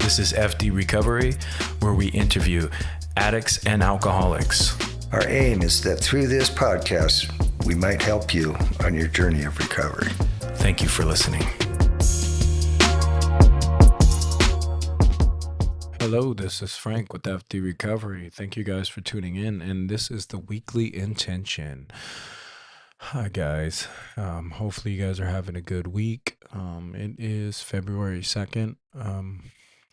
This is F.D.Recovery, where we interview addicts and alcoholics. Our aim is that through this podcast, we might help you on your journey of recovery. Thank you for listening. Hello, this is Frank with F.D.Recovery. Thank you guys for tuning in, and this is the weekly intention. Hi guys, hopefully you guys are having a good week. It is February 2nd.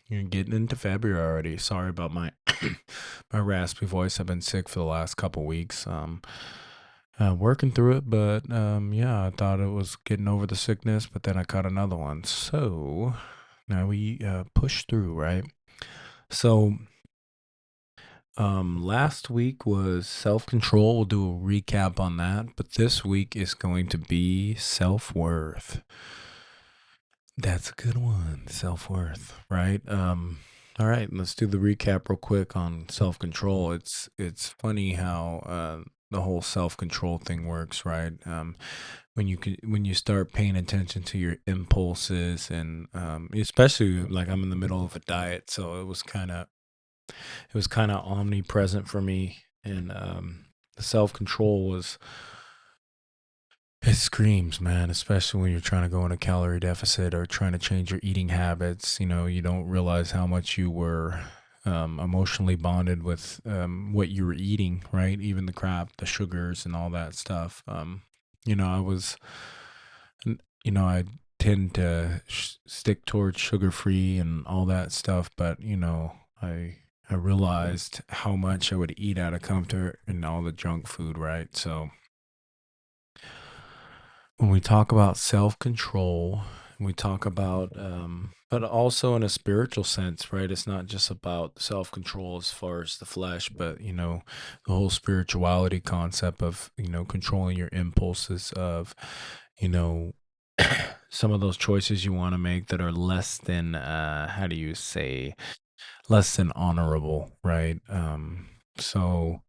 You're getting into February already. Sorry about my my raspy voice. I've been sick for the last couple weeks. Working through it, but yeah, I thought it was getting over the sickness, but then I caught another one. So now we push through, right? So last week was self-control. We'll do a recap on that, but this week is going to be self-worth. That's a good one, self-worth, right? All right, let's do the recap real quick on self-control. It's funny how the whole self-control thing works, right? When you start paying attention to your impulses, and especially like I'm in the middle of a diet, so it was kind of omnipresent for me, and the self-control was. It screams, man, especially when you're trying to go in a calorie deficit or trying to change your eating habits. You know, you don't realize how much you were emotionally bonded with what you were eating, right? Even the crap, the sugars and all that stuff. I tend to stick towards sugar-free and all that stuff, but, I realized how much I would eat out of comfort and all the junk food, right? So when we talk about self-control, we talk about, but also in a spiritual sense, right? It's not just about self-control as far as the flesh, but, the whole spirituality concept of, controlling your impulses of, some of those choices you want to make that are less than, less than honorable, right? So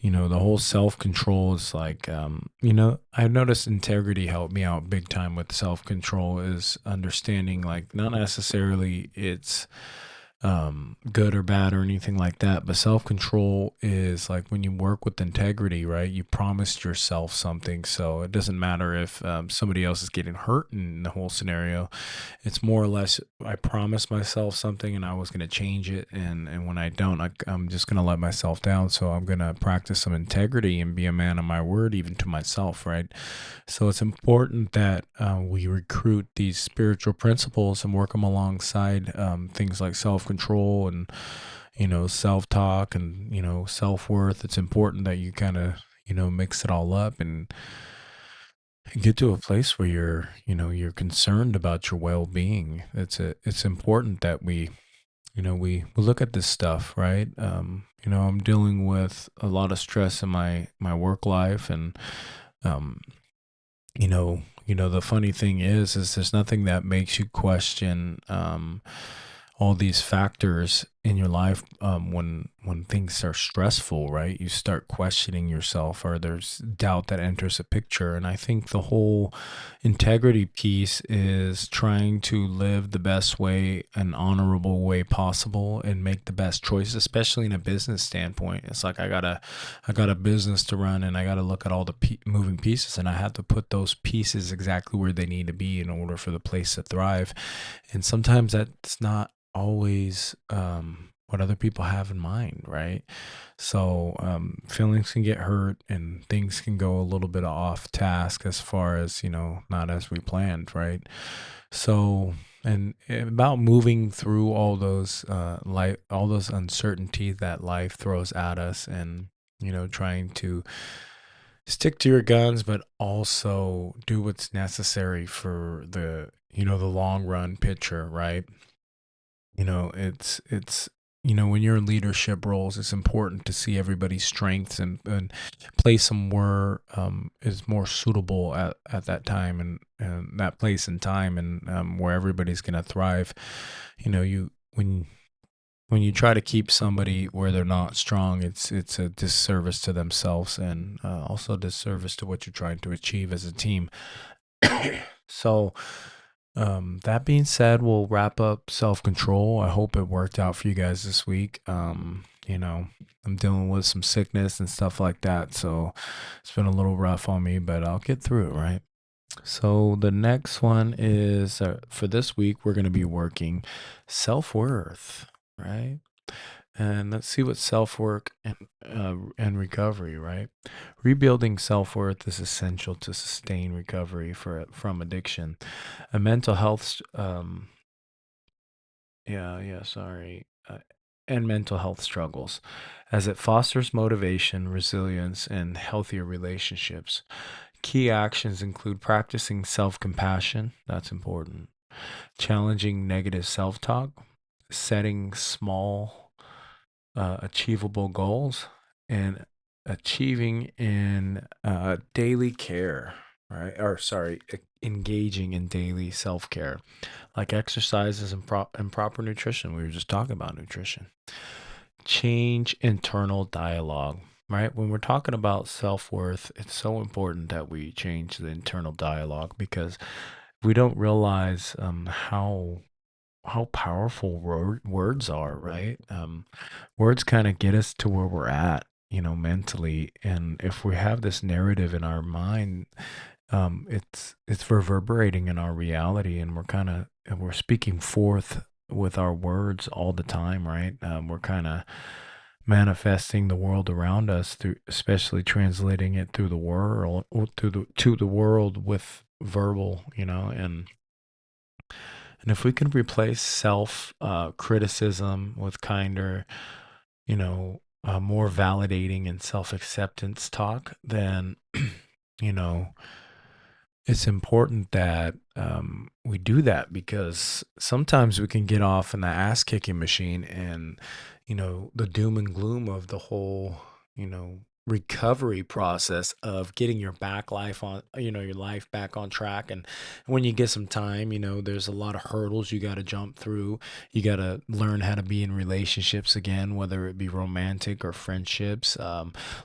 the whole self-control is like, I've noticed integrity helped me out big time with self-control, is understanding like not necessarily it's good or bad or anything like that, but self-control is like when you work with integrity, right? You promised yourself something, so it doesn't matter if somebody else is getting hurt in the whole scenario. It's more or less I promised myself something and I was going to change it, and when I don't, I'm just going to let myself down. So I'm going to practice some integrity and be a man of my word, even to myself, right? So it's important that we recruit these spiritual principles and work them alongside things like self-control and self-talk and self-worth. It's important that you kind of mix it all up and get to a place where you're concerned about your well-being. It's important that we look at this stuff, right? I'm dealing with a lot of stress in my work life, and the funny thing is there's nothing that makes you question all these factors in your life when things are stressful, right? You start questioning yourself, or there's doubt that enters a picture. And I think the whole integrity piece is trying to live the best way, an honorable way possible, and make the best choices, especially in a business standpoint. It's like I got a business to run, and I got to look at all the moving pieces, and I have to put those pieces exactly where they need to be in order for the place to thrive. And sometimes that's not always what other people have in mind, right? So feelings can get hurt and things can go a little bit off task as far as not as we planned, right? So and about moving through all those uncertainties that life throws at us, and trying to stick to your guns, but also do what's necessary for the the long run picture, right? It's when you're in leadership roles, it's important to see everybody's strengths and place them where is more suitable at that time, and that place and time, and where everybody's going to thrive. When you try to keep somebody where they're not strong, it's a disservice to themselves, and also a disservice to what you're trying to achieve as a team. So That being said, we'll wrap up self control. I hope it worked out for you guys this week. I'm dealing with some sickness and stuff like that, so it's been a little rough on me, but I'll get through it, right? So the next one is for this week, we're going to be working self worth, right? And let's see what self work and recovery, right? Rebuilding self worth is essential to sustain recovery from addiction. A mental health, sorry, and mental health struggles, as it fosters motivation, resilience, and healthier relationships. Key actions include practicing self compassion, that's important, challenging negative self talk, setting small, achievable goals, and achieving in daily care, right? Or, sorry, engaging in daily self care, like exercises and proper nutrition. We were just talking about nutrition. Change internal dialogue, right? When we're talking about self worth, it's so important that we change the internal dialogue because we don't realize how powerful words are, right? Words kind of get us to where we're at, mentally. And if we have this narrative in our mind, it's reverberating in our reality, and we're speaking forth with our words all the time, right? We're kind of manifesting the world around us through, especially translating it through the world, or to the world with verbal, and if we can replace self criticism with kinder, more validating and self acceptance talk, then, you know, it's important that we do that, because sometimes we can get off in the ass kicking machine, and, the doom and gloom of the whole, recovery process of getting your life back on track. And when you get some time, there's a lot of hurdles you got to jump through. You got to learn how to be in relationships again, whether it be romantic or friendships.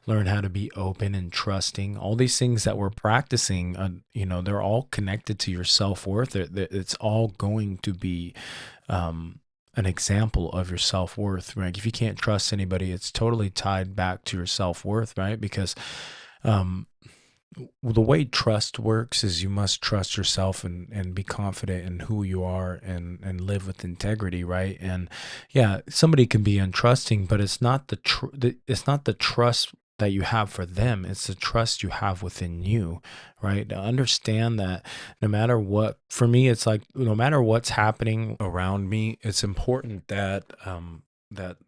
Learn how to be open and trusting. All these things that we're practicing, they're all connected to your self-worth. It's all going to be an example of your self-worth, right? If you can't trust anybody, it's totally tied back to your self-worth, right? Because um, the way trust works is you must trust yourself, and be confident in who you are, and live with integrity, right? And yeah, somebody can be untrusting, but it's not the trust that you have for them, it's the trust you have within you, right? To understand that no matter what, for me, it's like no matter what's happening around me, it's important that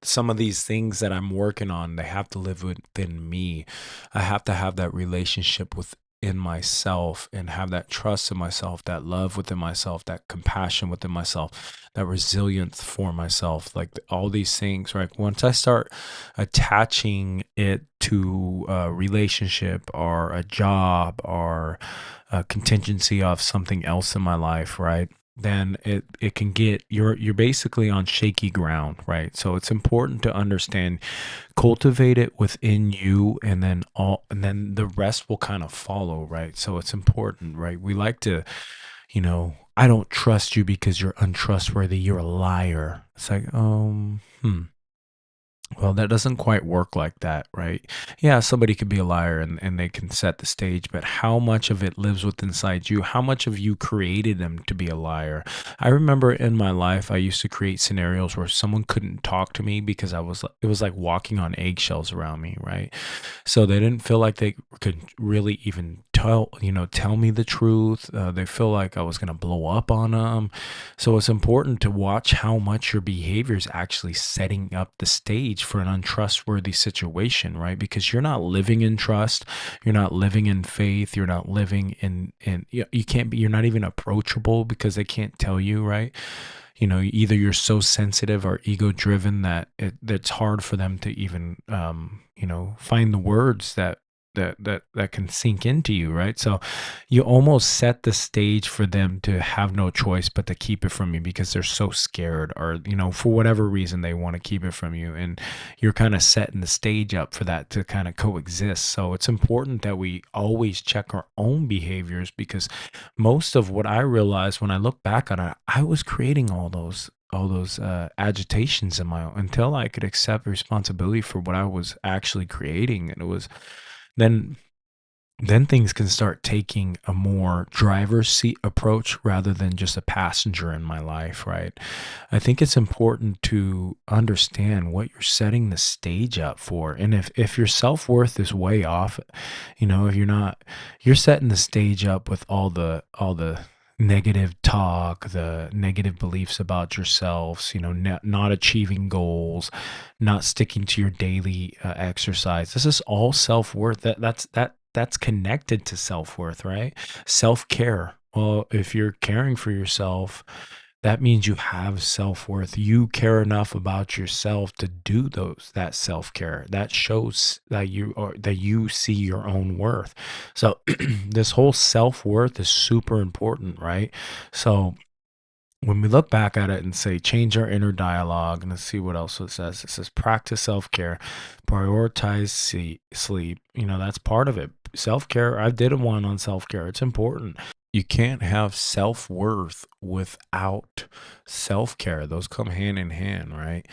some of these things that I'm working on, they have to live within me. I have to have that relationship within myself, and have that trust in myself, that love within myself, that compassion within myself, that resilience for myself. Like all these things, right? Once I start attaching it to a relationship or a job or a contingency of something else in my life, right? Then it can get, you're basically on shaky ground, right? So it's important to understand, cultivate it within you, and then the rest will kind of follow, right? So it's important, right? We like to, I don't trust you because you're untrustworthy, you're a liar. It's like, well, that doesn't quite work like that, right? Yeah, somebody could be a liar, and they can set the stage, but how much of it lives within inside you? How much of you created them to be a liar? I remember in my life, I used to create scenarios where someone couldn't talk to me because it was like walking on eggshells around me, right? So they didn't feel like they could really even tell me the truth. They feel like I was going to blow up on them. So it's important to watch how much your behavior is actually setting up the stage for an untrustworthy situation, right? Because you're not living in trust, you're not living in faith, you're not living in you can't be, you're not even approachable because they can't tell you, right? Either you're so sensitive or ego driven that it's hard for them to even find the words that that can sink into you, right? So you almost set the stage for them to have no choice but to keep it from you because they're so scared, or for whatever reason they want to keep it from you, and you're kind of setting the stage up for that to kind of coexist. So it's important that we always check our own behaviors, because most of what I realized when I look back on it, I was creating all those agitations in my own, until I could accept responsibility for what I was actually creating. And it was then then things can start taking a more driver's seat approach rather than just a passenger in my life, right? I think it's important to understand what you're setting the stage up for. And if your self-worth is way off, if you're setting the stage up with all the negative talk, the negative beliefs about yourselves, not achieving goals, not sticking to your daily exercise. This is all self-worth. That's connected to self-worth, right? Self-care. Well, if you're caring for yourself, that means you have self-worth. You care enough about yourself to do that self-care. That shows that you see your own worth. So this whole self-worth is super important, right? So when we look back at it and say change our inner dialogue, and let's see what else it says. It says practice self-care, prioritize sleep. That's part of it. Self-care, I did one on self-care. It's important. You can't have self-worth without self-care. Those come hand in hand, right?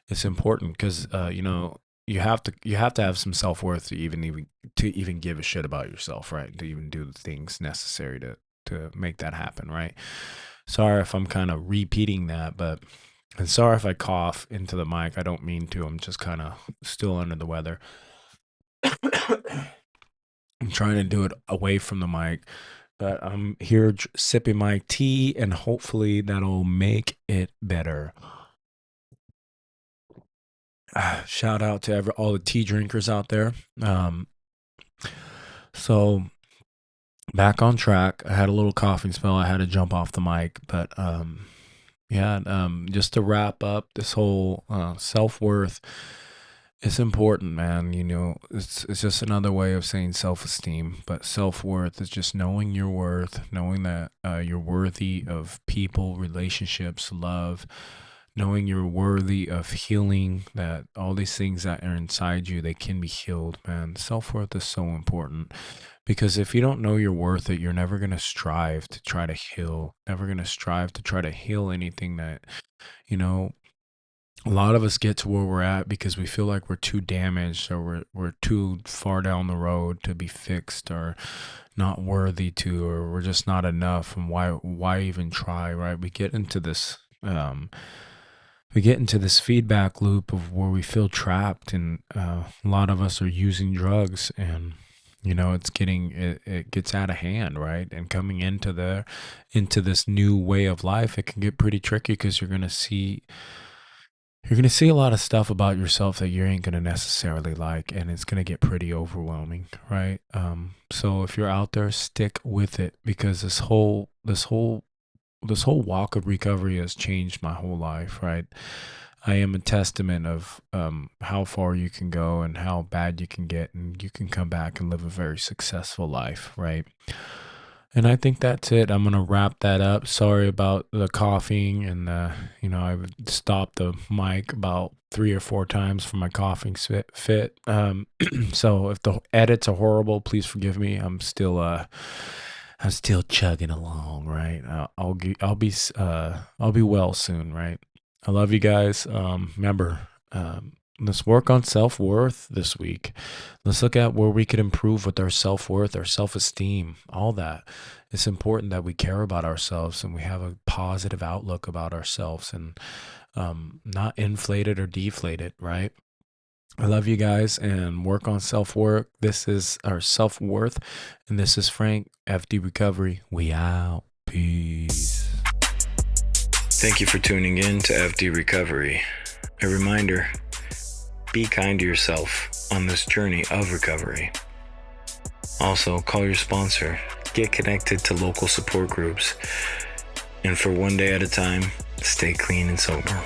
It's important because you have to have some self-worth to even give a shit about yourself, right? To even do the things necessary to make that happen, right? Sorry if I'm kind of repeating that, and sorry if I cough into the mic. I don't mean to. I'm just kind of still under the weather. I'm trying to do it away from the mic, but I'm here sipping my tea, and hopefully that'll make it better. Shout out to all the tea drinkers out there. So back on track. I had a little coughing spell. I had to jump off the mic, but yeah, just to wrap up this whole self-worth, it's important, man. It's just another way of saying self-esteem, but self-worth is just knowing your worth, knowing that you're worthy of people, relationships, love, knowing you're worthy of healing, that all these things that are inside you, they can be healed, man. Self-worth is so important, because if you don't know your worth, you're never going to strive to try to heal, never going to strive to try to heal anything that, you know, a lot of us get to where we're at because we feel like we're too damaged, or we're too far down the road to be fixed, or not worthy to, or we're just not enough. And why even try, right? We get into this feedback loop of where we feel trapped, and a lot of us are using drugs, and it gets out of hand, right? And coming into this new way of life, it can get pretty tricky, because you're gonna see a lot of stuff about yourself that you ain't gonna necessarily like, and it's gonna get pretty overwhelming, right? So if you're out there, stick with it, because this whole walk of recovery has changed my whole life, right? I am a testament of how far you can go and how bad you can get, and you can come back and live a very successful life, right? And I think that's it. I'm gonna wrap that up. Sorry about the coughing, and I've stopped the mic about 3 or 4 times for my coughing fit. So if the edits are horrible, please forgive me. I'm still chugging along, right? I'll be well soon, right? I love you guys. Remember, let's work on self-worth this week. Let's look at where we could improve with our self-worth, our self-esteem, all that. It's important that we care about ourselves, and we have a positive outlook about ourselves, and not inflated or deflated, right? I love you guys, and work on self-worth. This is our self-worth, and this is Frank, F.D.Recovery. We out. Peace. Thank you for tuning in to F.D.Recovery. A reminder, be kind to yourself on this journey of recovery. Also, call your sponsor, get connected to local support groups, and for one day at a time, stay clean and sober.